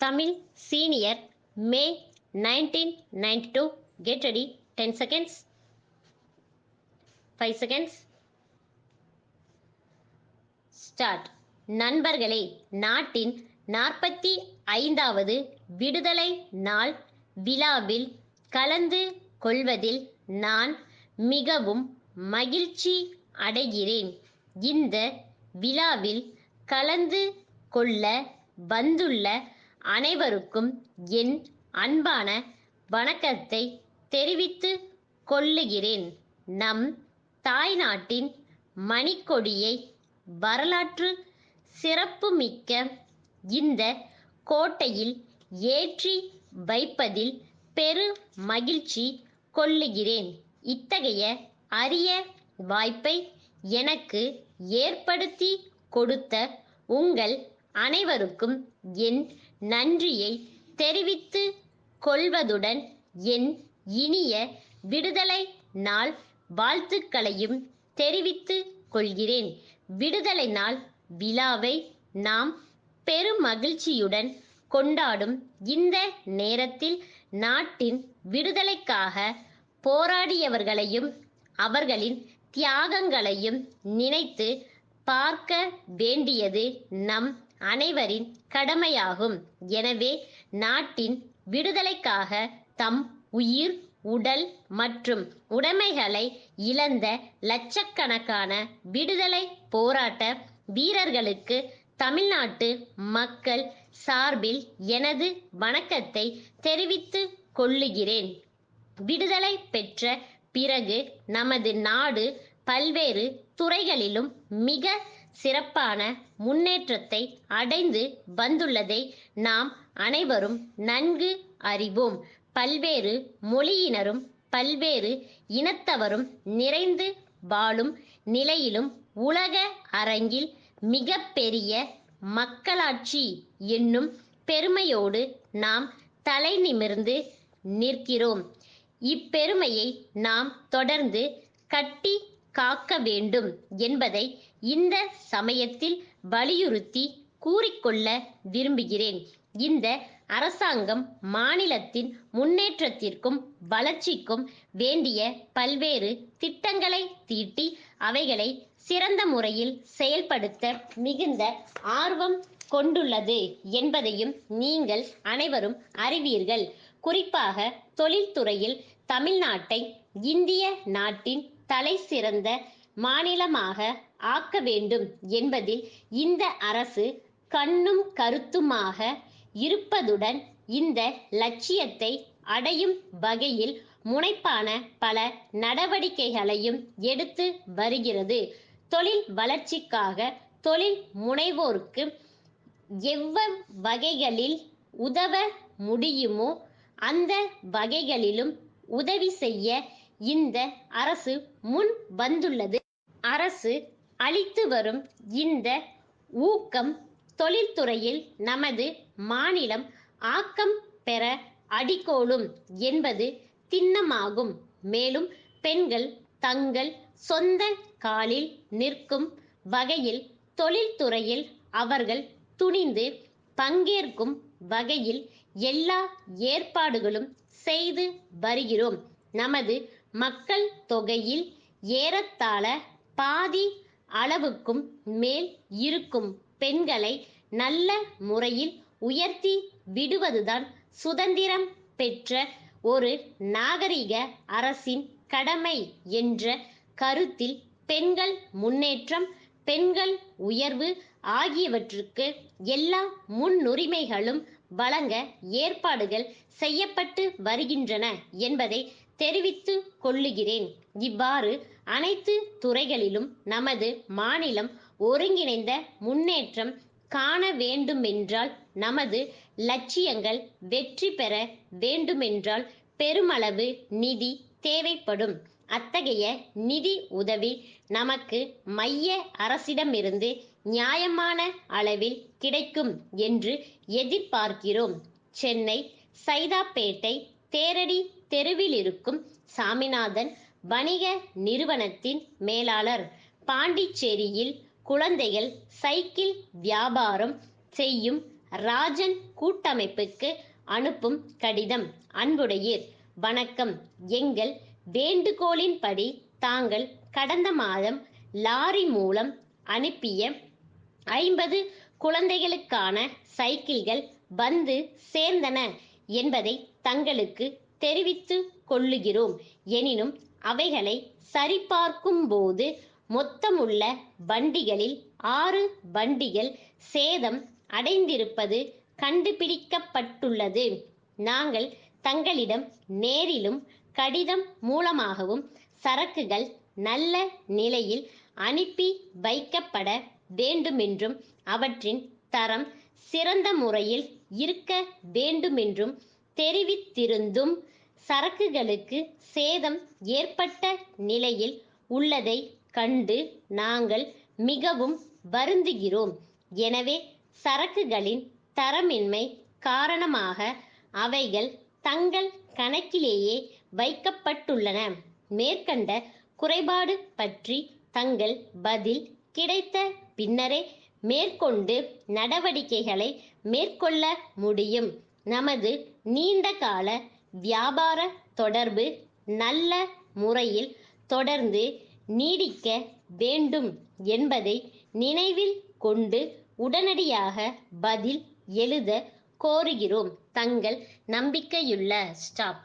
Tamil Senior, May 1992. Get ready. 10 seconds. 5 seconds. Start. நண்பர்களே, நாட்டின் 45வது விடுதலை நாள் விழாவில் கலந்து கொள்வதில் நான் மிகவும் மகிழ்ச்சி அடைகிறேன். இந்த விழாவில் கலந்து கொள்ள வந்துள்ள அனைவருக்கும் என் அன்பான வணக்கத்தை தெரிவித்துக் கொள்ளுகிறேன். நம் தாய்நாட்டின் மணிக்கொடியை வரலாற்று சிறப்புமிக்க இந்த கோட்டையில் ஏற்றி வைப்பதில் பெரு மகிழ்ச்சி கொள்ளுகிறேன். இத்தகைய அரிய வாய்ப்பை எனக்கு ஏற்படுத்தி கொடுத்த உங்கள் அனைவருக்கும் என் நன்றியை தெரிவித்துக் கொள்வதுடன் என் இனிய விடுதலை நாள் வாழ்த்துக்களையும் தெரிவித்துக் கொள்கிறேன். விடுதலை நாள் விழாவை நாம் பெருமகிழ்ச்சியுடன் கொண்டாடும் இந்த நேரத்தில் நாட்டின் விடுதலைக்காக போராடியவர்களையும் அவர்களின் தியாகங்களையும் நினைத்து பார்க்க வேண்டியது நம் அனைவரின் கடமையாகும். எனவே நாட்டின் விடுதலைக்காக தம் உயிர், உடல் மற்றும் உடைமைகளை இழந்த லட்சக்கணக்கான விடுதலை போராட்ட வீரர்களுக்கு தமிழ்நாட்டு மக்கள் சார்பில் எனது வணக்கத்தை தெரிவித்துக் கொள்ளுகிறேன். விடுதலை பெற்ற பிறகு நமது நாடு பல்வேறு துறைகளிலும் மிக சிறப்பான முன்னேற்றத்தை அடைந்து வந்துள்ளதை நாம் அனைவரும் நன்கு அறிவோம். பல்வேறு மொழியினரும் பல்வேறு இனத்தவரும் நிறைந்து வாழும் நிலையிலும் உலக அரங்கில் மிக பெரிய மக்களாட்சி என்னும் பெருமையோடு நாம் தலை நிமிர்ந்து நிற்கிறோம். இப்பெருமையை நாம் தொடர்ந்து கட்டி காக்க வேண்டும் என்பதை இந்த சமயத்தில் வலியுறுத்தி கூறிக்கொள்ள விரும்புகிறேன். இந்த அரசாங்கம் மாநிலத்தின் முன்னேற்றத்திற்கும் வளர்ச்சிக்கும் வேண்டிய பல்வேறு திட்டங்களை தீட்டி அவைகளை சிறந்த முறையில் செயல்படுத்த மிகுந்த ஆர்வம் கொண்டுள்ளது என்பதையும் நீங்கள் அனைவரும் அறிவீர்கள். குறிப்பாக தொழில்துறையில் தமிழ்நாட்டை இந்திய நாட்டின் தலை சிறந்த மாநிலமாக ஆக்க வேண்டும் என்பதில் இந்த அரசு கண்ணும் கருத்துமாக இருப்பதுடன் இந்த லட்சியத்தை அடையும் வகையில் முனைப்பான பல நடவடிக்கைகளையும் எடுத்து வருகிறது. தொழில் வளர்ச்சிக்காக தொழில் முனைவோருக்கு எவ்வகைகளில் உதவ முடியுமோ அந்த வகைகளிலும் உதவி செய்ய இந்த அரசு முன் வந்துள்ளது. அரசு அளித்து வரும் இந்த ஊக்கம் தொழில்துறையில் நமது மாநிலம் ஆக்கம் பெற அடிகோலும் என்பது திண்ணமாகும். மேலும் பெண்கள் தங்கள் சொந்த காலில் நிற்கும் வகையில் தொழில்துறையில் அவர்கள் துணிந்து பங்கேற்கும் வகையில் எல்லா ஏற்பாடுகளும் செய்து வருகிறோம். நமது மக்கள் தொகையில் ஏறத்தாழ பாதி அளவுக்கும் மேல் இருக்கும் பெண்களை நல்ல முறையில் உயர்த்தி விடுவதுதான் சுதந்திரம் பெற்ற ஒரு நாகரிக அரசின் கடமை என்ற கருத்தில் பெண்கள் முன்னேற்றம், பெண்கள் உயர்வு ஆகியவற்றுக்கு எல்லா முன்னுரிமைகளும் வழங்க ஏற்பாடுகள் செய்யப்பட்டு வருகின்றன என்பதை தெரிவித்துக் கொள்ளுகிறேன். இவ்வாறு அனைத்து துறைகளிலும் நமது மாநிலம் ஒருங்கிணைந்த முன்னேற்றம் காண வேண்டுமென்றால், நமது லட்சியங்கள் வெற்றி பெற வேண்டுமென்றால் பெருமளவு நிதி தேவைப்படும். அத்தகைய நிதி உதவி நமக்கு மைய அரசிடமிருந்து நியாயமான அளவில் கிடைக்கும் என்று எதிர்பார்க்கிறோம். சென்னை சைதாப்பேட்டை தேரடி தெருவில் இருக்கும் சாமிநாதன் வணிக நிறுவனத்தின் மேலாளர். பாண்டிச்சேரியில் குழந்தைகள் சைக்கிள் வியாபாரம் செய்யும் ராஜன் கூட்டமைப்புக்கு அனுப்பும் கடிதம். அன்புடையீர், வணக்கம். எங்கள் வேண்டுகோளின்படி தாங்கள் கடந்த மாதம் லாரி மூலம் அனுப்பிய 50 குழந்தைகளுக்கான சைக்கிள்கள் வந்து சேர்ந்தன என்பதை தங்களுக்கு தெரிவித்துக் கொள்ளுகிறோம். எனினும் அவைகளை சரிபார்க்கும் போது மொத்தமுள்ள வண்டிகளில் 6 வண்டிகள் சேதம் அடைந்திருப்பது கண்டுபிடிக்கப்பட்டுள்ளது. நாங்கள் தங்களிடம் நேரிலும் கடிதம் மூலமாகவும் சரக்குகள் நல்ல நிலையில் அனுப்பி வைக்கப்பட வேண்டுமென்றும் அவற்றின் தரம் சிறந்த முறையில் இருக்க வேண்டுமென்றும் தெரிவித்திருந்தும் சரக்குகளுக்கு சேதம் ஏற்பட்ட நிலையில் உள்ளதை கண்டு நாங்கள் மிகவும் வருந்துகிறோம். எனவே சரக்குகளின் தரமின்மை காரணமாக அவைகள் தங்கள் கணக்கிலேயே வைக்கப்பட்டுள்ளன. மேற்கண்ட குறைபாடு பற்றி தங்கள் பதில் கிடைத்த பின்னரே மேற்கொண்டு நடவடிக்கைகளை மேற்கொள்ள முடியும். நமது நீண்டகால வியாபார தொடர்பு நல்ல முறையில் தொடர்ந்து நீடிக்க வேண்டும் என்பதை நினைவில் கொண்டு உடனடியாக பதில் எழுத கோருகிறோம். தங்கள் நம்பிக்கையுள்ள ஸ்டாப்.